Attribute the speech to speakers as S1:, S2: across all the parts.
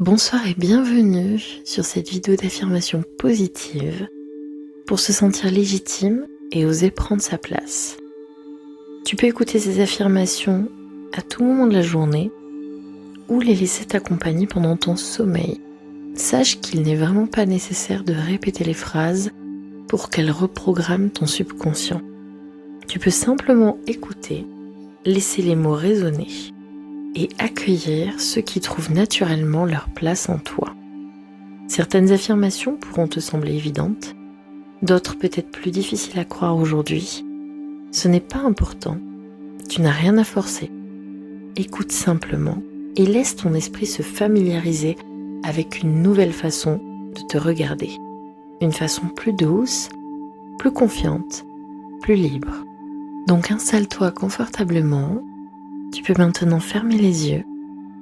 S1: Bonsoir et bienvenue sur cette vidéo d'affirmation positive pour se sentir légitime et oser prendre sa place. Tu peux écouter ces affirmations à tout moment de la journée ou les laisser t'accompagner pendant ton sommeil. Sache qu'il n'est vraiment pas nécessaire de répéter les phrases pour qu'elles reprogramment ton subconscient. Tu peux simplement écouter, laisser les mots résonner et accueillir ceux qui trouvent naturellement leur place en toi. Certaines affirmations pourront te sembler évidentes, d'autres peut-être plus difficiles à croire aujourd'hui. Ce n'est pas important, tu n'as rien à forcer. Écoute simplement et laisse ton esprit se familiariser avec une nouvelle façon de te regarder. Une façon plus douce, plus confiante, plus libre. Donc installe-toi confortablement. Tu peux maintenant fermer les yeux,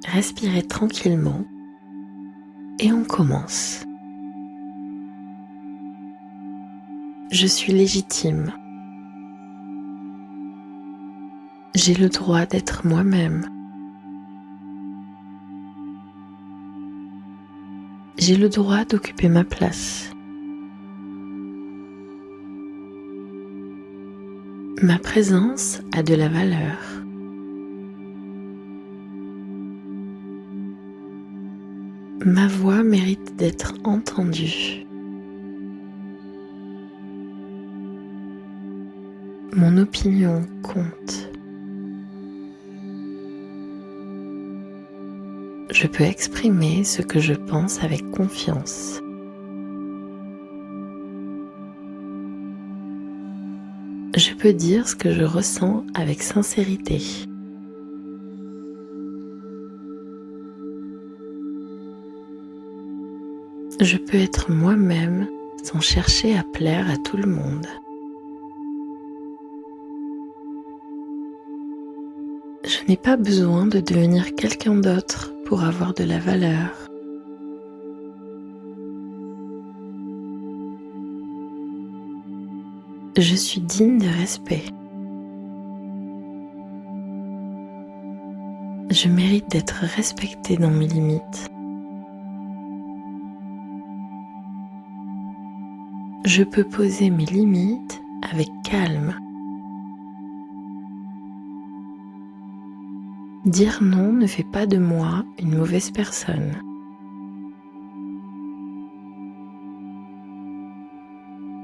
S1: respirer tranquillement et on commence. Je suis légitime. J'ai le droit d'être moi-même. J'ai le droit d'occuper ma place. Ma présence a de la valeur. Ma voix mérite d'être entendue. Mon opinion compte. Je peux exprimer ce que je pense avec confiance. Je peux dire ce que je ressens avec sincérité. Je peux être moi-même sans chercher à plaire à tout le monde. Je n'ai pas besoin de devenir quelqu'un d'autre pour avoir de la valeur. Je suis digne de respect. Je mérite d'être respectée dans mes limites. Je peux poser mes limites avec calme. Dire non ne fait pas de moi une mauvaise personne.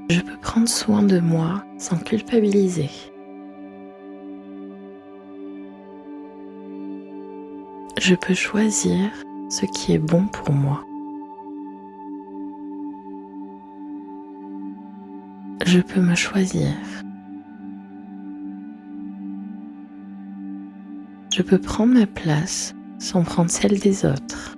S1: Je peux prendre soin de moi sans culpabiliser. Je peux choisir ce qui est bon pour moi. Je peux me choisir. Je peux prendre ma place sans prendre celle des autres.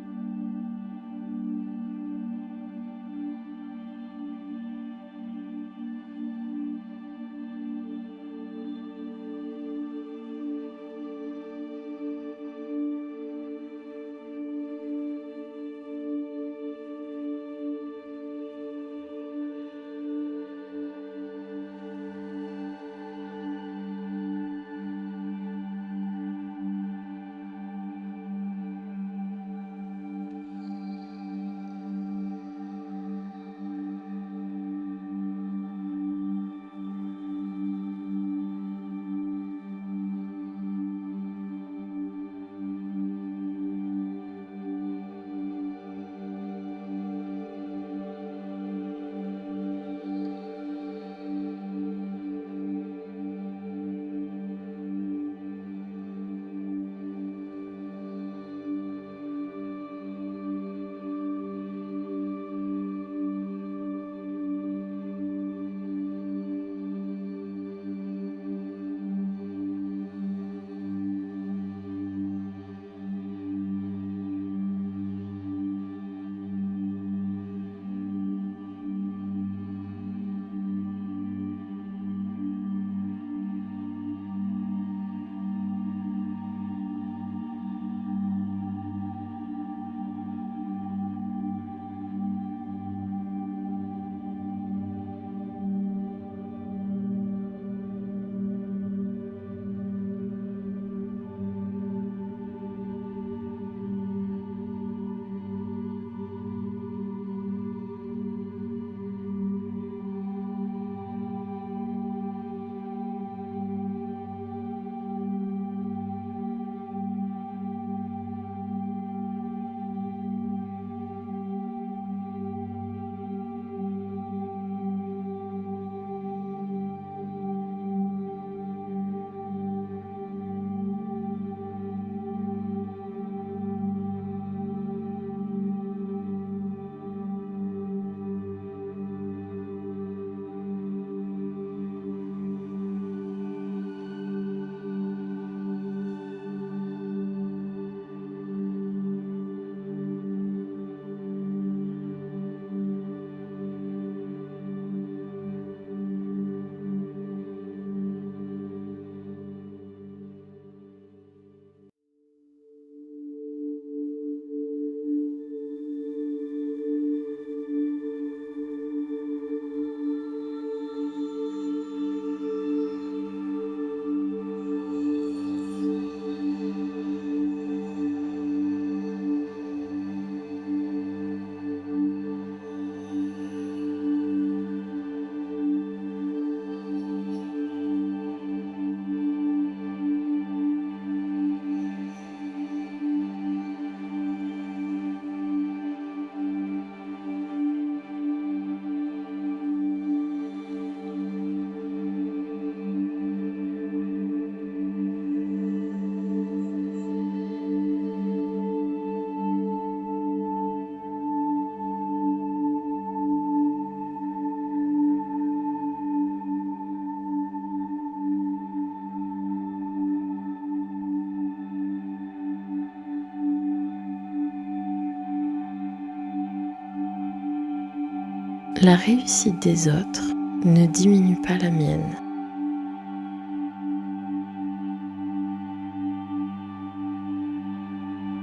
S1: La réussite des autres ne diminue pas la mienne.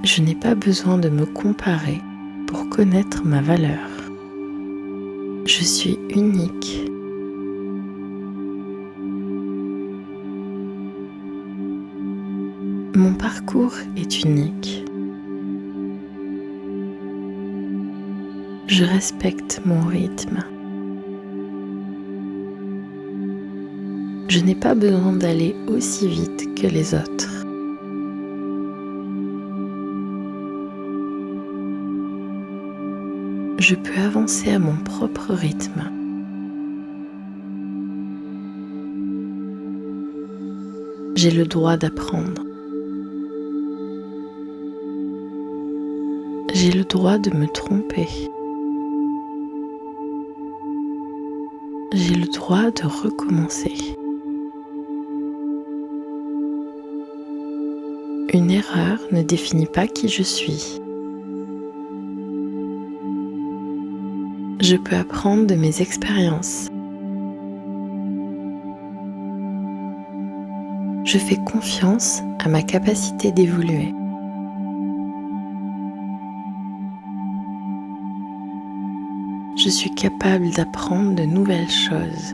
S1: Je n'ai pas besoin de me comparer pour connaître ma valeur. Je suis unique. Mon parcours est unique. Je respecte mon rythme. Je n'ai pas besoin d'aller aussi vite que les autres. Je peux avancer à mon propre rythme. J'ai le droit d'apprendre. J'ai le droit de me tromper. J'ai le droit de recommencer. Une erreur ne définit pas qui je suis. Je peux apprendre de mes expériences. Je fais confiance à ma capacité d'évoluer. Je suis capable d'apprendre de nouvelles choses.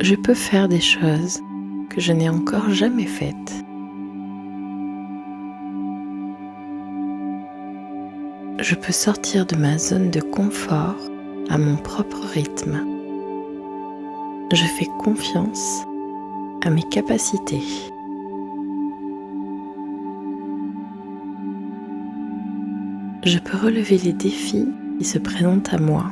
S1: Je peux faire des choses que je n'ai encore jamais faites. Je peux sortir de ma zone de confort à mon propre rythme. Je fais confiance à mes capacités. Je peux relever les défis qui se présentent à moi.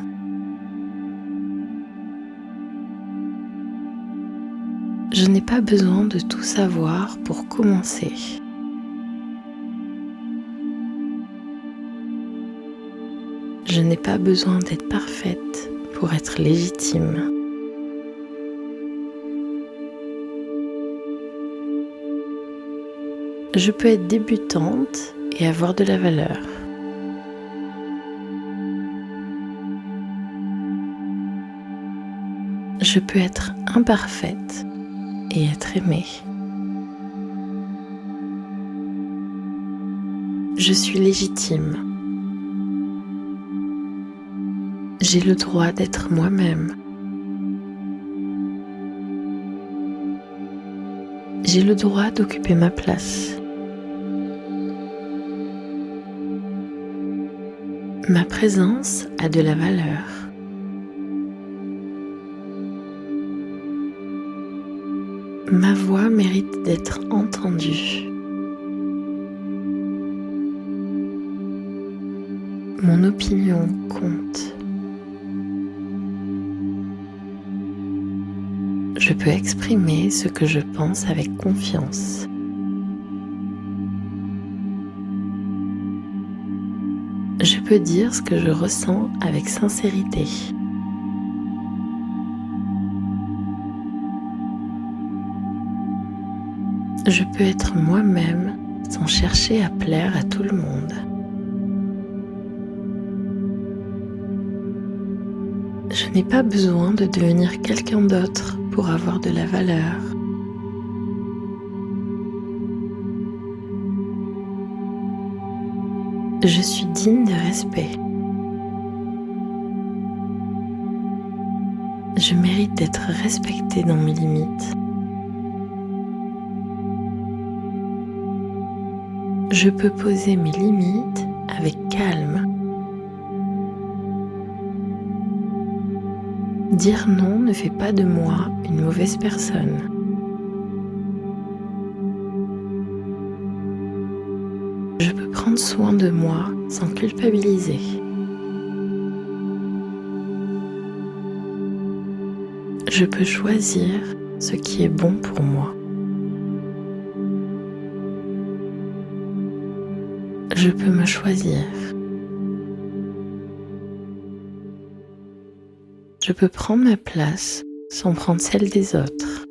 S1: Je n'ai pas besoin de tout savoir pour commencer. Je n'ai pas besoin d'être parfaite pour être légitime. Je peux être débutante et avoir de la valeur. Je peux être imparfaite et être aimée. Je suis légitime. J'ai le droit d'être moi-même. J'ai le droit d'occuper ma place. Ma présence a de la valeur. Ma voix mérite d'être entendue. Mon opinion compte. Je peux exprimer ce que je pense avec confiance. Je peux dire ce que je ressens avec sincérité. Je peux être moi-même sans chercher à plaire à tout le monde. Je n'ai pas besoin de devenir quelqu'un d'autre pour avoir de la valeur. Je suis digne de respect. Je mérite d'être respectée dans mes limites. Je peux poser mes limites avec calme. Dire non ne fait pas de moi une mauvaise personne. Je peux prendre soin de moi sans culpabiliser. Je peux choisir ce qui est bon pour moi. Je peux me choisir. Je peux prendre ma place sans prendre celle des autres.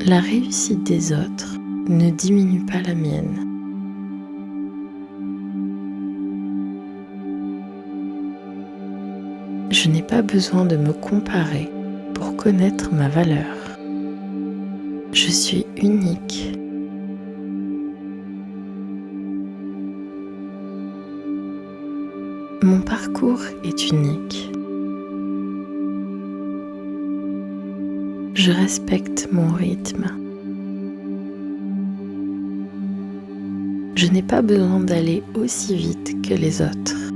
S1: La réussite des autres ne diminue pas la mienne. Je n'ai pas besoin de me comparer pour connaître ma valeur. Je suis unique. Mon parcours est unique. Je respecte mon rythme. Je n'ai pas besoin d'aller aussi vite que les autres.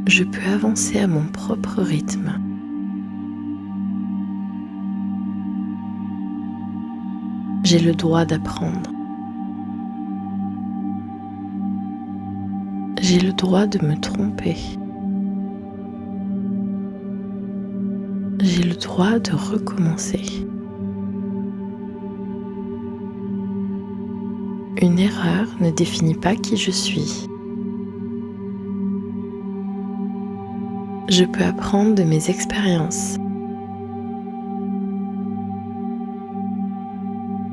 S1: Je peux avancer à mon propre rythme. J'ai le droit d'apprendre. J'ai le droit de me tromper. J'ai le droit de recommencer. Une erreur ne définit pas qui je suis. Je peux apprendre de mes expériences.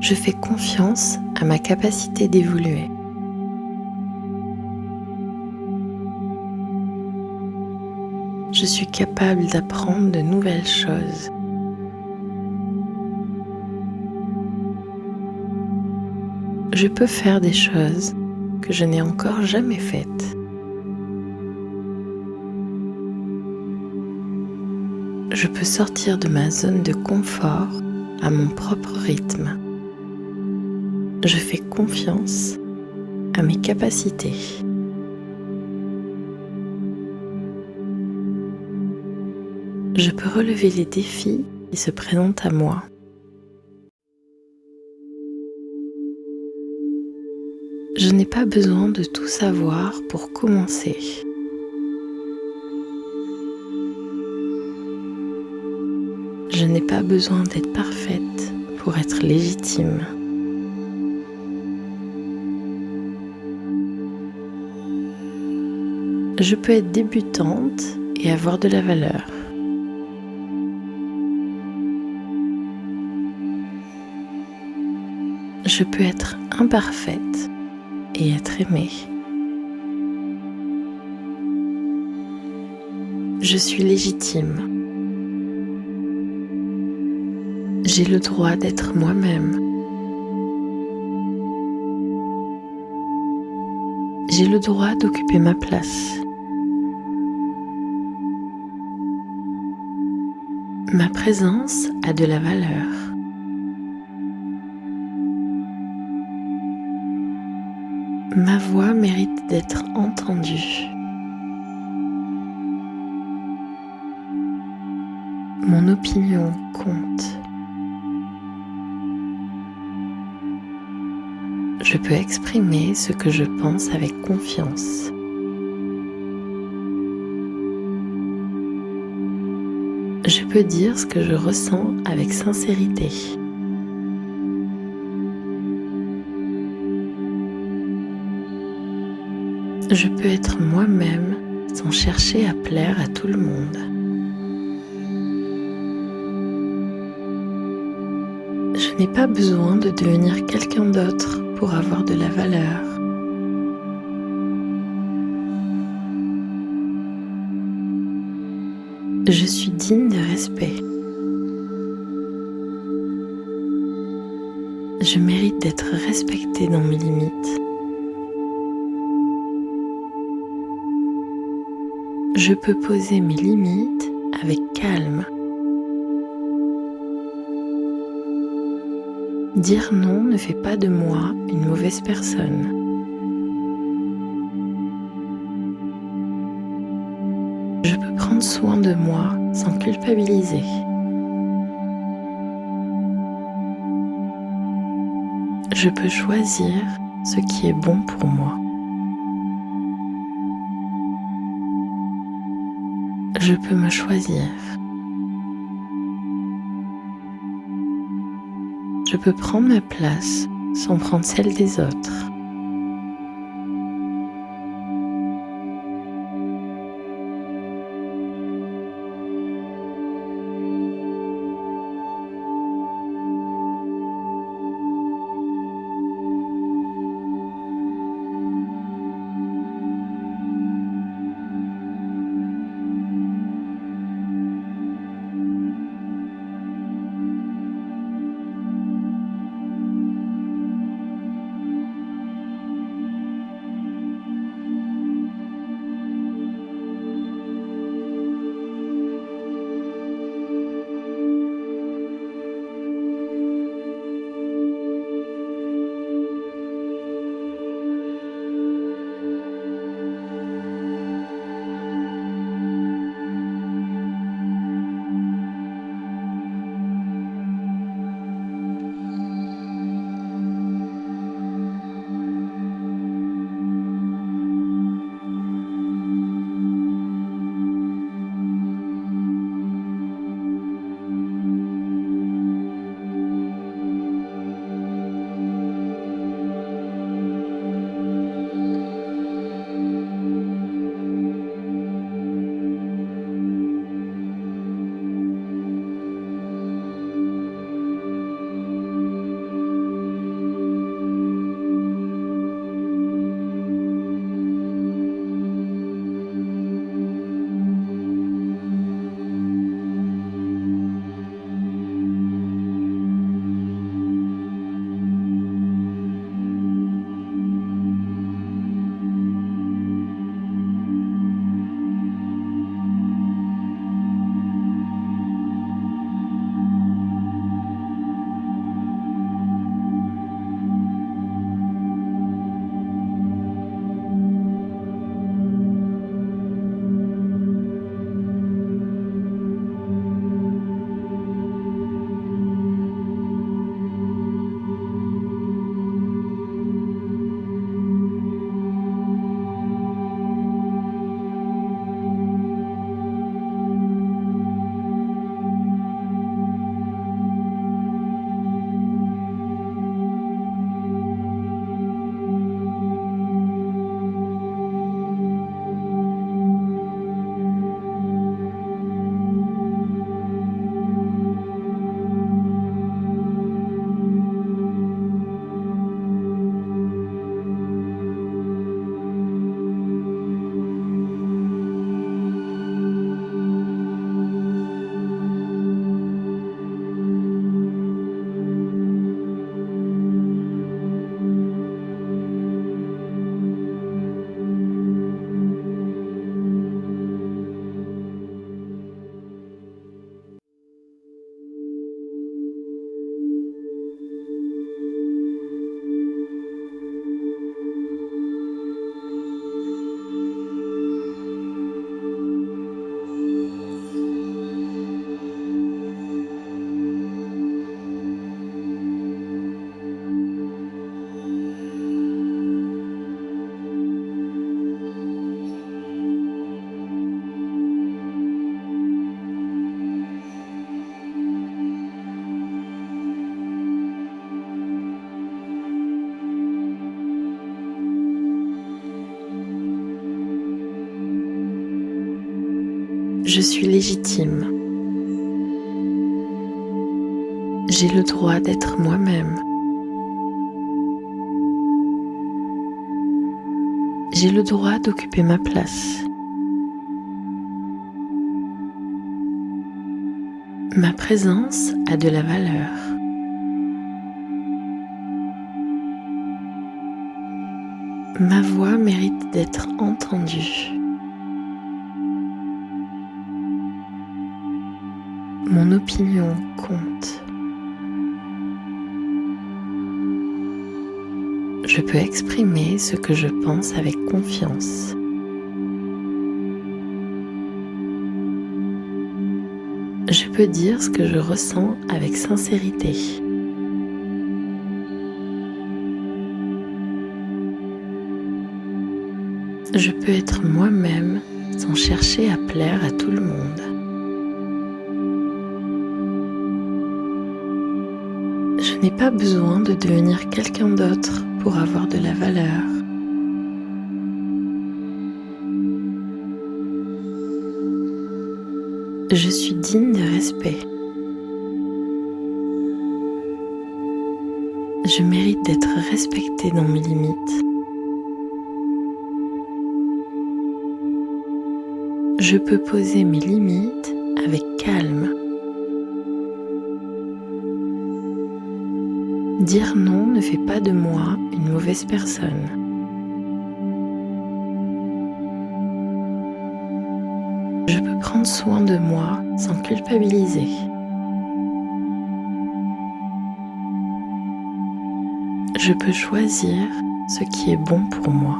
S1: Je fais confiance à ma capacité d'évoluer. Je suis capable d'apprendre de nouvelles choses. Je peux faire des choses que je n'ai encore jamais faites. Je peux sortir de ma zone de confort à mon propre rythme. Je fais confiance à mes capacités. Je peux relever les défis qui se présentent à moi. Je n'ai pas besoin de tout savoir pour commencer. Je n'ai pas besoin d'être parfaite pour être légitime. Je peux être débutante et avoir de la valeur. Je peux être imparfaite et être aimée. Je suis légitime. J'ai le droit d'être moi-même. J'ai le droit d'occuper ma place. Ma présence a de la valeur. Ma voix mérite d'être entendue. Mon opinion compte. Je peux exprimer ce que je pense avec confiance. Je peux dire ce que je ressens avec sincérité. Je peux être moi-même sans chercher à plaire à tout le monde. Je n'ai pas besoin de devenir quelqu'un d'autre pour avoir de la valeur. Je suis digne de respect. Je mérite d'être respectée dans mes limites. Je peux poser mes limites avec calme. Dire non ne fait pas de moi une mauvaise personne. Je peux prendre soin de moi sans culpabiliser. Je peux choisir ce qui est bon pour moi. Je peux me choisir. Je peux prendre ma place sans prendre celle des autres. Je suis légitime. J'ai le droit d'être moi-même. J'ai le droit d'occuper ma place. Ma présence a de la valeur. Ma voix mérite d'être entendue. Mon opinion compte. Je peux exprimer ce que je pense avec confiance. Je peux dire ce que je ressens avec sincérité. Je peux être moi-même sans chercher à plaire à tout le monde. Je n'ai pas besoin de devenir quelqu'un d'autre pour avoir de la valeur. Je suis digne de respect. Je mérite d'être respectée dans mes limites. Je peux poser mes limites avec calme. Dire non ne fait pas de moi une mauvaise personne. Je peux prendre soin de moi sans culpabiliser. Je peux choisir ce qui est bon pour moi.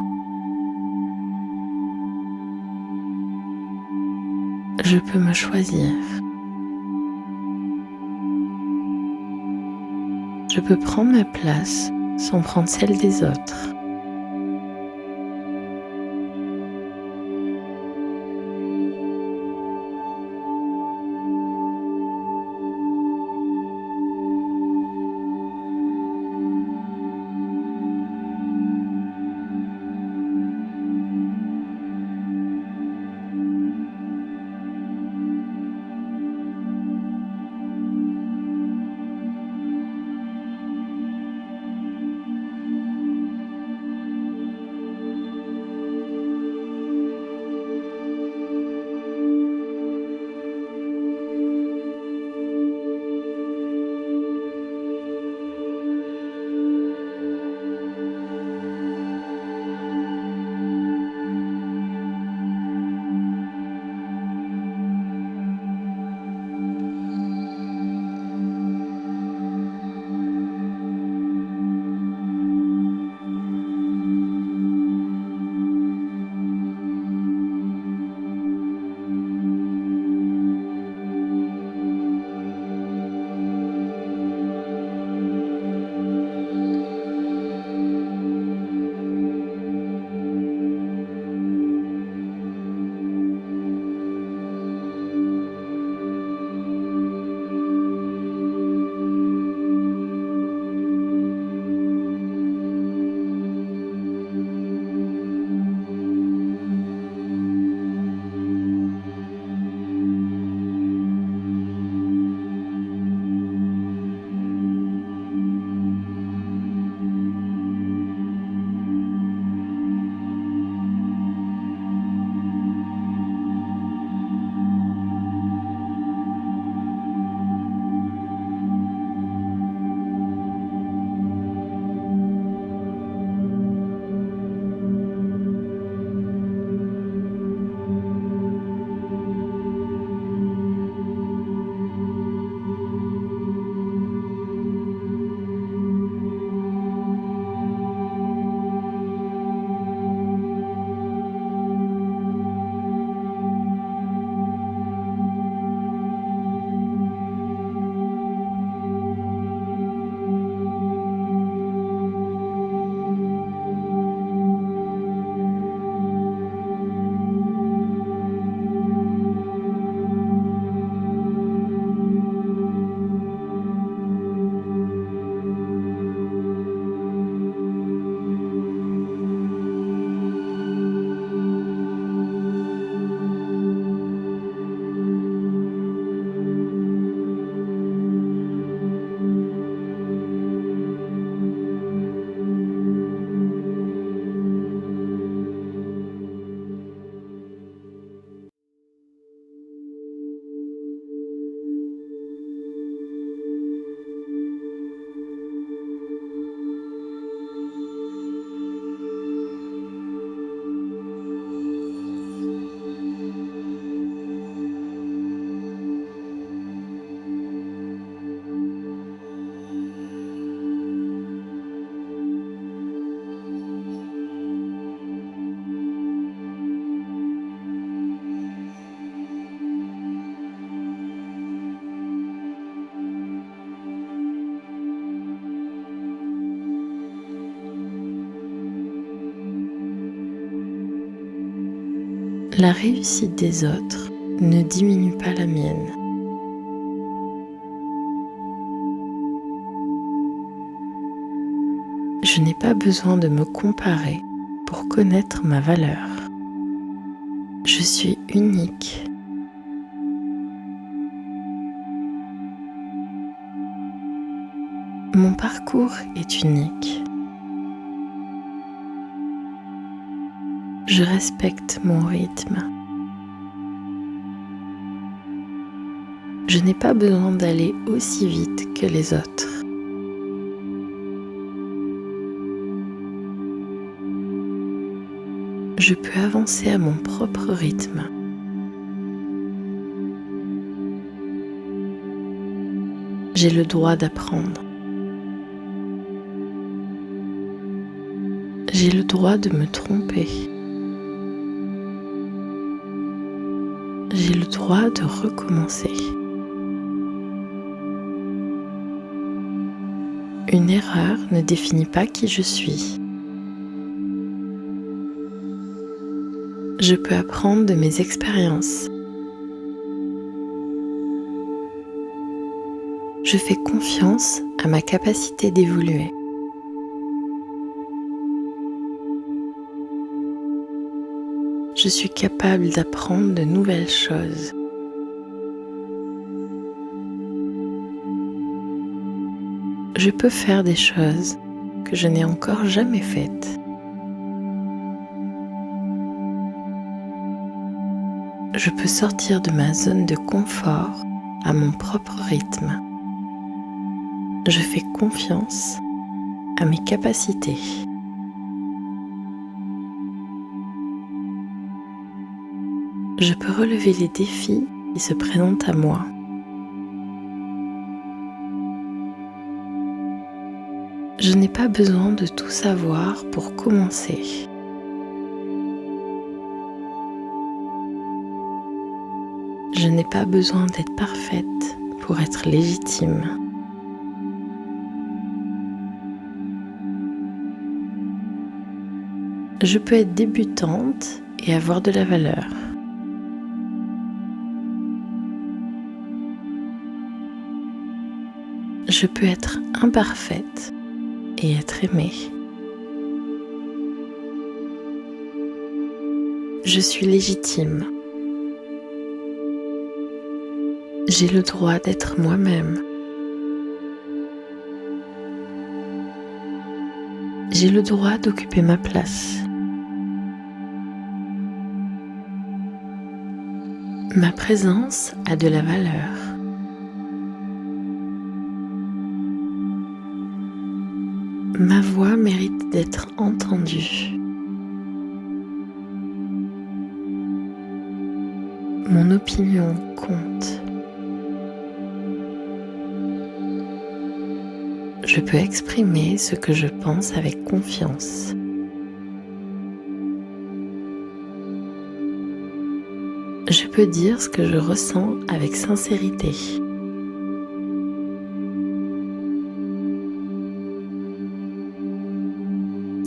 S1: Je peux me choisir. Je peux prendre ma place sans prendre celle des autres. La réussite des autres ne diminue pas la mienne. Je n'ai pas besoin de me comparer pour connaître ma valeur. Je suis unique. Mon parcours est unique. Je respecte mon rythme. Je n'ai pas besoin d'aller aussi vite que les autres. Je peux avancer à mon propre rythme. J'ai le droit d'apprendre. J'ai le droit de me tromper. J'ai le droit de recommencer. Une erreur ne définit pas qui je suis. Je peux apprendre de mes expériences. Je fais confiance à ma capacité d'évoluer. Je suis capable d'apprendre de nouvelles choses. Je peux faire des choses que je n'ai encore jamais faites. Je peux sortir de ma zone de confort à mon propre rythme. Je fais confiance à mes capacités. Je peux relever les défis qui se présentent à moi. Je n'ai pas besoin de tout savoir pour commencer. Je n'ai pas besoin d'être parfaite pour être légitime. Je peux être débutante et avoir de la valeur. Je peux être imparfaite et être aimée. Je suis légitime. J'ai le droit d'être moi-même. J'ai le droit d'occuper ma place. Ma présence a de la valeur. Ma voix mérite d'être entendue. Mon opinion compte. Je peux exprimer ce que je pense avec confiance. Je peux dire ce que je ressens avec sincérité.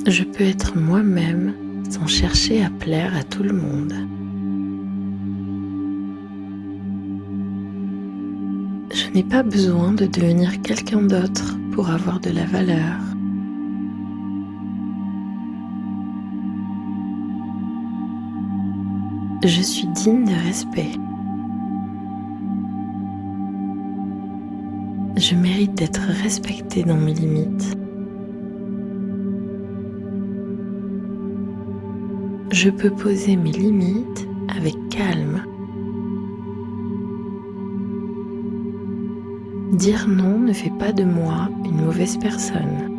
S1: Je peux être moi-même sans chercher à plaire à tout le monde. Je n'ai pas besoin de devenir quelqu'un d'autre pour avoir de la valeur. Je suis digne de respect. Je mérite d'être respectée dans mes limites. Je peux poser mes limites avec calme. Dire non ne fait pas de moi une mauvaise personne.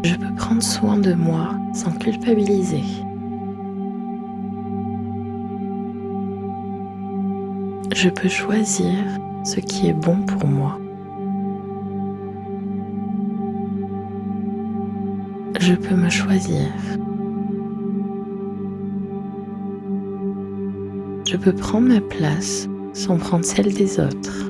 S1: Je peux prendre soin de moi sans culpabiliser. Je peux choisir ce qui est bon pour moi. Je peux me choisir. Je peux prendre ma place sans prendre celle des autres.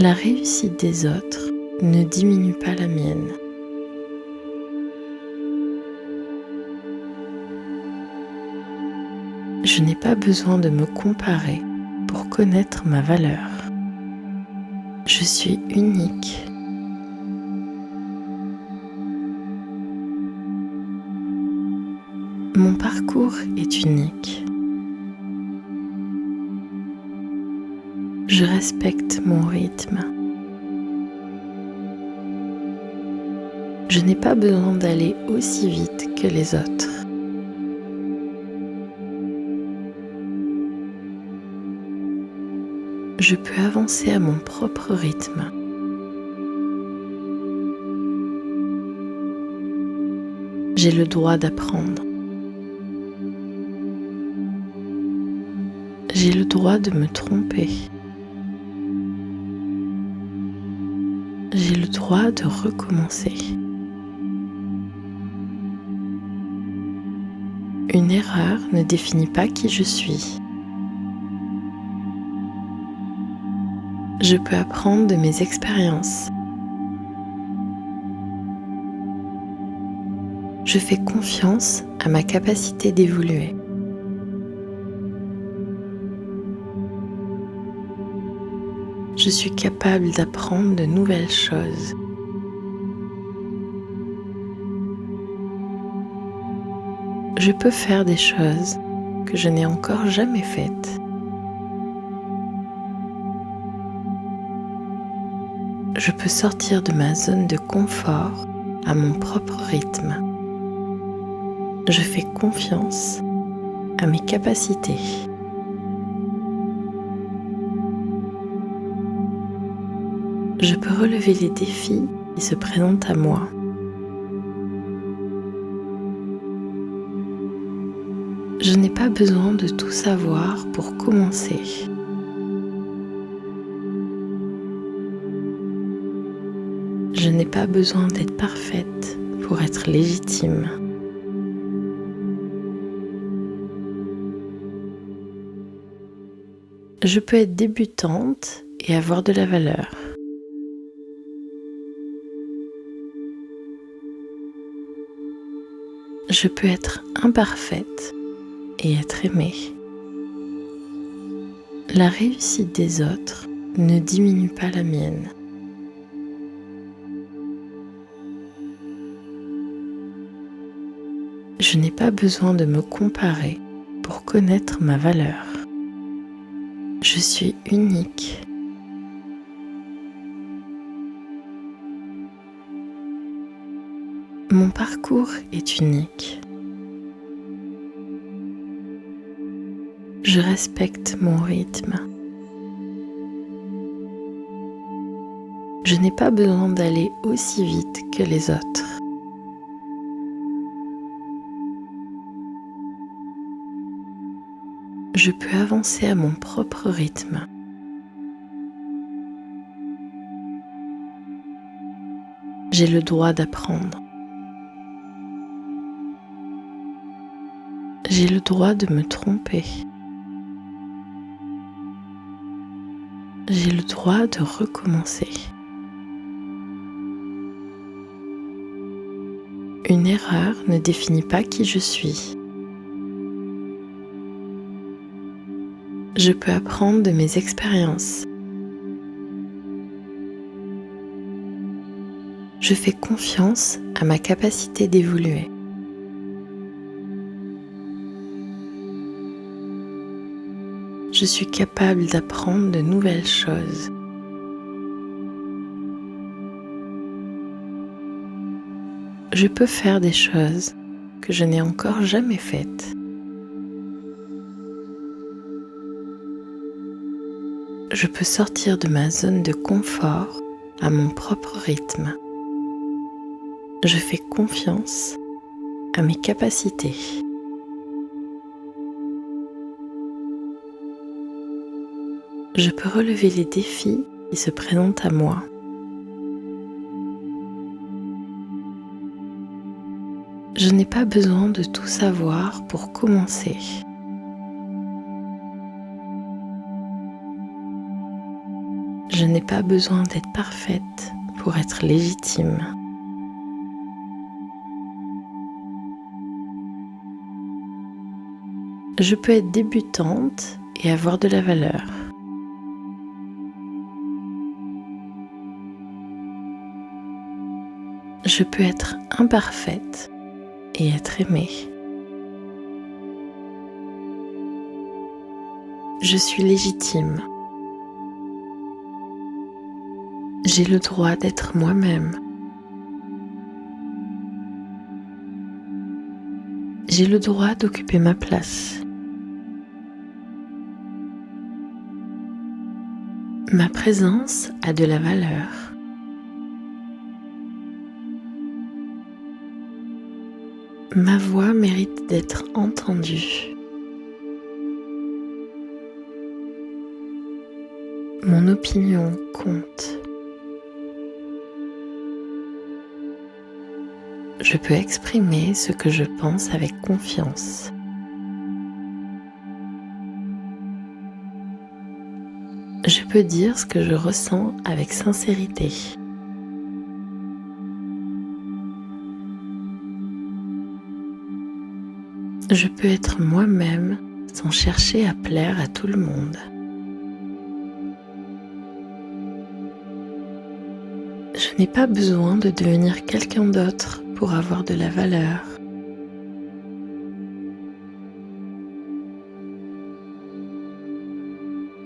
S1: La réussite des autres ne diminue pas la mienne. Je n'ai pas besoin de me comparer pour connaître ma valeur. Je suis unique. Mon parcours est unique. Je respecte mon rythme. Je n'ai pas besoin d'aller aussi vite que les autres. Je peux avancer à mon propre rythme. J'ai le droit d'apprendre. J'ai le droit de me tromper. J'ai le droit de recommencer. Une erreur ne définit pas qui je suis. Je peux apprendre de mes expériences. Je fais confiance à ma capacité d'évoluer. Je suis capable d'apprendre de nouvelles choses. Je peux faire des choses que je n'ai encore jamais faites. Je peux sortir de ma zone de confort à mon propre rythme. Je fais confiance à mes capacités. Je peux relever les défis qui se présentent à moi. Je n'ai pas besoin de tout savoir pour commencer. Je n'ai pas besoin d'être parfaite pour être légitime. Je peux être débutante et avoir de la valeur. Je peux être imparfaite et être aimée. La réussite des autres ne diminue pas la mienne. Je n'ai pas besoin de me comparer pour connaître ma valeur. Je suis unique. Mon parcours est unique. Je respecte mon rythme. Je n'ai pas besoin d'aller aussi vite que les autres. Je peux avancer à mon propre rythme. J'ai le droit d'apprendre. J'ai le droit de me tromper. J'ai le droit de recommencer. Une erreur ne définit pas qui je suis. Je peux apprendre de mes expériences. Je fais confiance à ma capacité d'évoluer. Je suis capable d'apprendre de nouvelles choses. Je peux faire des choses que je n'ai encore jamais faites. Je peux sortir de ma zone de confort à mon propre rythme. Je fais confiance à mes capacités. Je peux relever les défis qui se présentent à moi. Je n'ai pas besoin de tout savoir pour commencer. Je Je n'ai pas besoin d'être parfaite pour être légitime. Je peux être débutante et avoir de la valeur. Je peux être imparfaite et être aimée. Je suis légitime. J'ai le droit d'être moi-même. J'ai le droit d'occuper ma place. Ma présence a de la valeur. Ma voix mérite d'être entendue. Mon opinion compte. Je peux exprimer ce que je pense avec confiance. Je peux dire ce que je ressens avec sincérité. Je peux être moi-même sans chercher à plaire à tout le monde. Je n'ai pas besoin de devenir quelqu'un d'autre pour avoir de la valeur.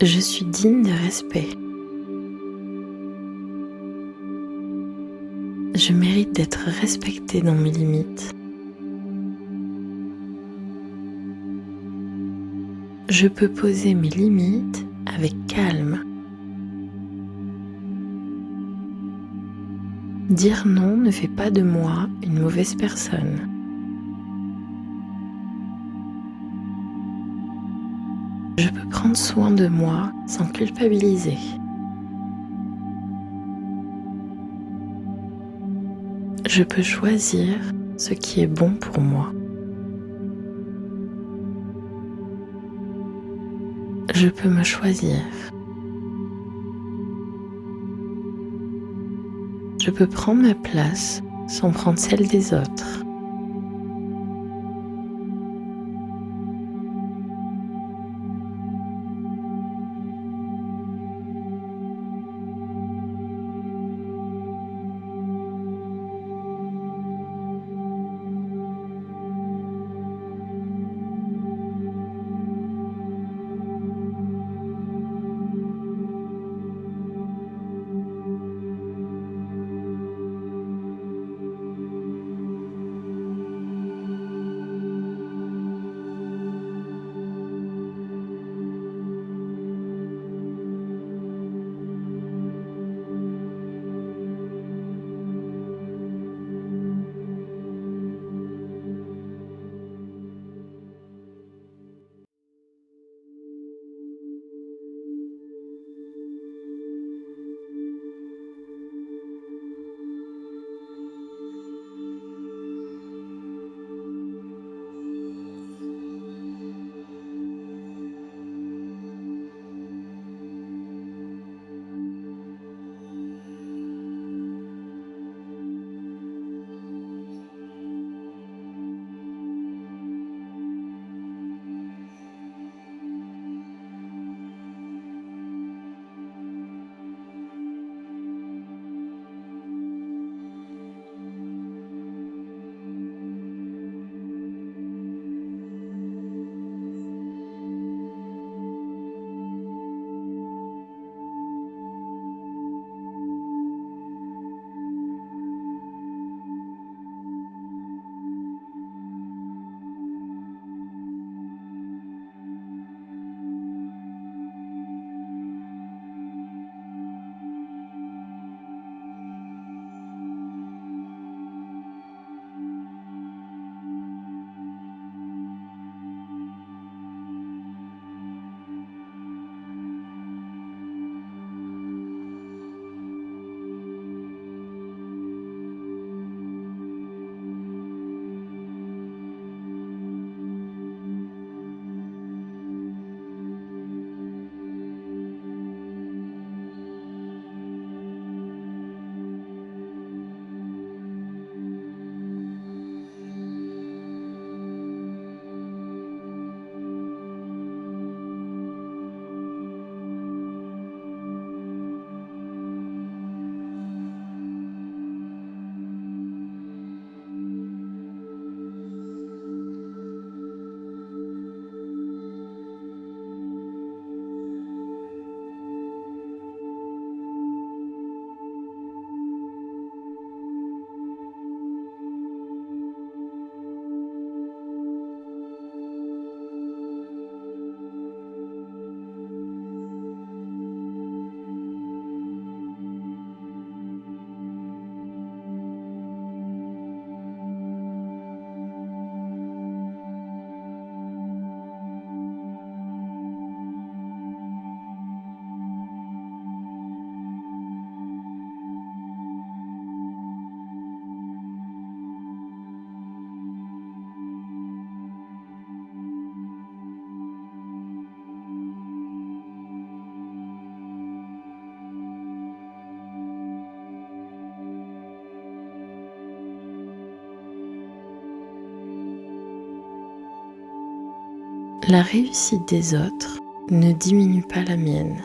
S1: Je suis digne de respect. Je mérite d'être respectée dans mes limites. Je peux poser mes limites avec calme. Dire non ne fait pas de moi une mauvaise personne. Je peux prendre soin de moi sans culpabiliser. Je peux choisir ce qui est bon pour moi. Je peux me choisir. Je peux prendre ma place sans prendre celle des autres. La réussite des autres ne diminue pas la mienne.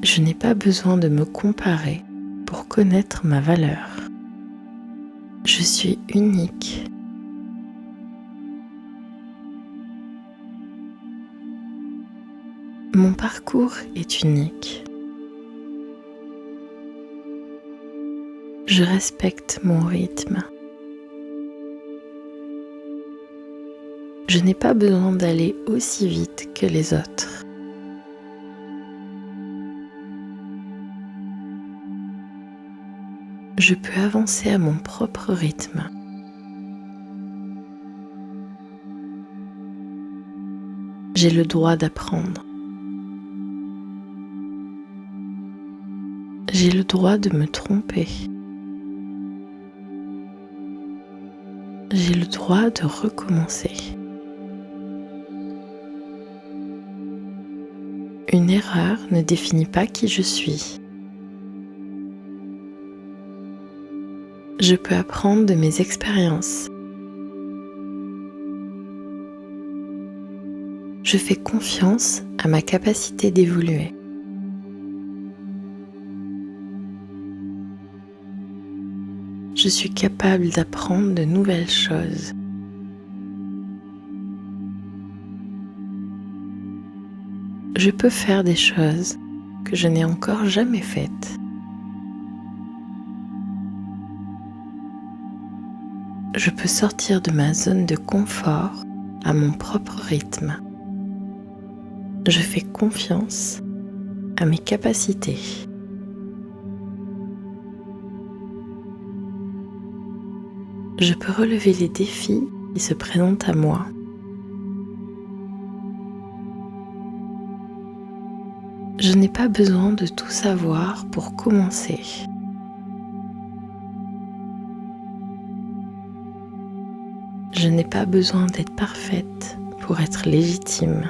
S1: Je n'ai pas besoin de me comparer pour connaître ma valeur. Je suis unique. Mon parcours est unique. Je respecte mon rythme. Je n'ai pas besoin d'aller aussi vite que les autres. Je peux avancer à mon propre rythme. J'ai le droit d'apprendre. J'ai le droit de me tromper. J'ai le droit de recommencer. Une erreur ne définit pas qui je suis. Je peux apprendre de mes expériences. Je fais confiance à ma capacité d'évoluer. Je suis capable d'apprendre de nouvelles choses. Je peux faire des choses que je n'ai encore jamais faites. Je peux sortir de ma zone de confort à mon propre rythme. Je fais confiance à mes capacités. Je peux relever les défis qui se présentent à moi. Je n'ai pas besoin de tout savoir pour commencer. Je n'ai pas besoin d'être parfaite pour être légitime.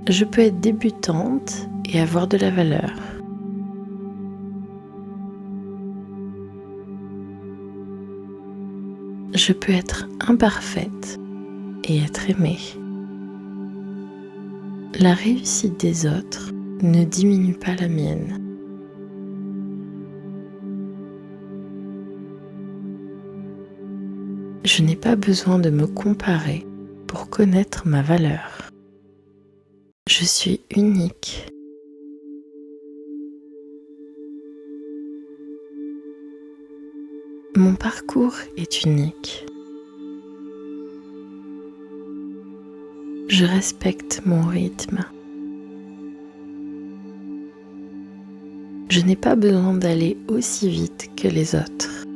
S1: Je peux être débutante et avoir de la valeur. Je peux être imparfaite et être aimée. La réussite des autres ne diminue pas la mienne. Je n'ai pas besoin de me comparer pour connaître ma valeur. Je suis unique. Mon parcours est unique. Je respecte mon rythme. Je n'ai pas besoin d'aller aussi vite que les autres.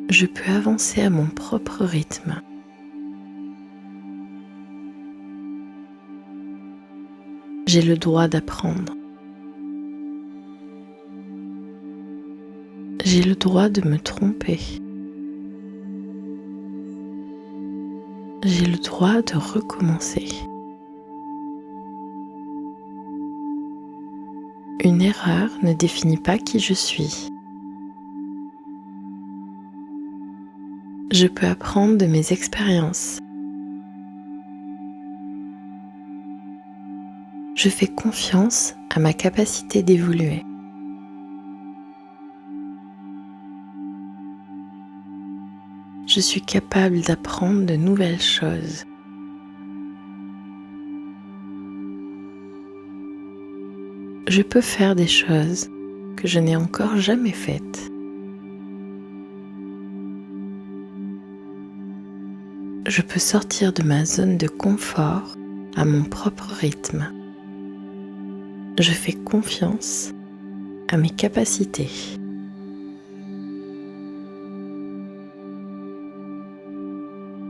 S1: Je peux avancer à mon propre rythme. J'ai le droit d'apprendre. J'ai le droit de me tromper. J'ai le droit de recommencer. Une erreur ne définit pas qui je suis. Je peux apprendre de mes expériences. Je fais confiance à ma capacité d'évoluer. Je suis capable d'apprendre de nouvelles choses. Je peux faire des choses que je n'ai encore jamais faites. Je peux sortir de ma zone de confort à mon propre rythme. Je fais confiance à mes capacités.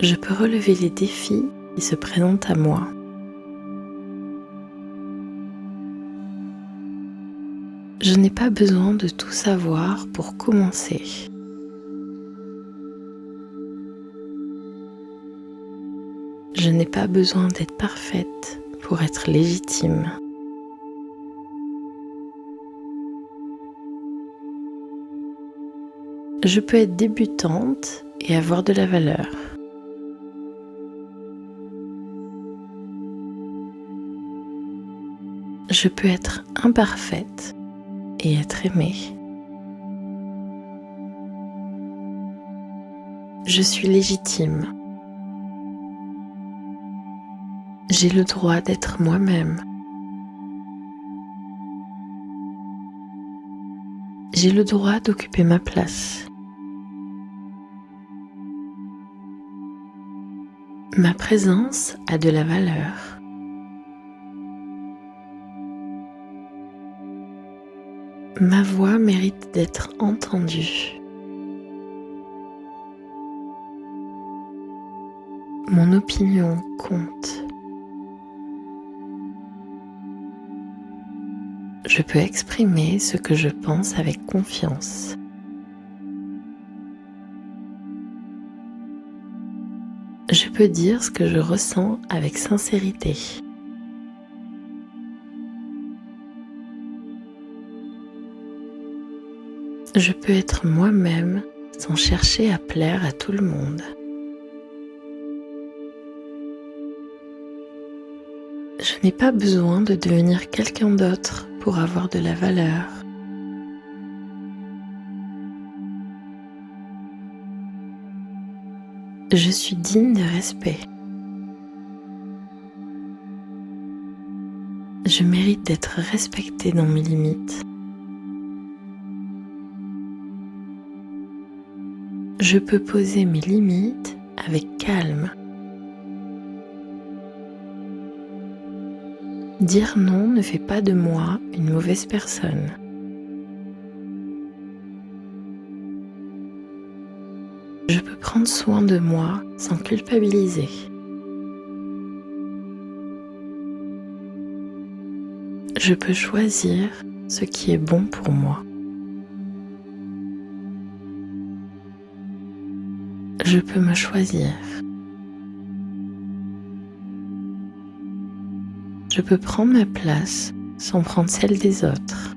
S1: Je peux relever les défis qui se présentent à moi. Je n'ai pas besoin de tout savoir pour commencer. Je n'ai pas besoin d'être parfaite pour être légitime. Je peux être débutante et avoir de la valeur. Je peux être imparfaite et être aimée. Je suis légitime. J'ai le droit d'être moi-même. J'ai le droit d'occuper ma place. Ma présence a de la valeur. Ma voix mérite d'être entendue. Mon opinion compte. Je peux exprimer ce que je pense avec confiance. Je peux dire ce que je ressens avec sincérité. Je peux être moi-même sans chercher à plaire à tout le monde. Je n'ai pas besoin de devenir quelqu'un d'autre pour avoir de la valeur. Je suis digne de respect. Je mérite d'être respectée dans mes limites. Je peux poser mes limites avec calme. Dire non ne fait pas de moi une mauvaise personne. Je peux prendre soin de moi sans culpabiliser. Je peux choisir ce qui est bon pour moi. Je peux me choisir. Je peux prendre ma place sans prendre celle des autres.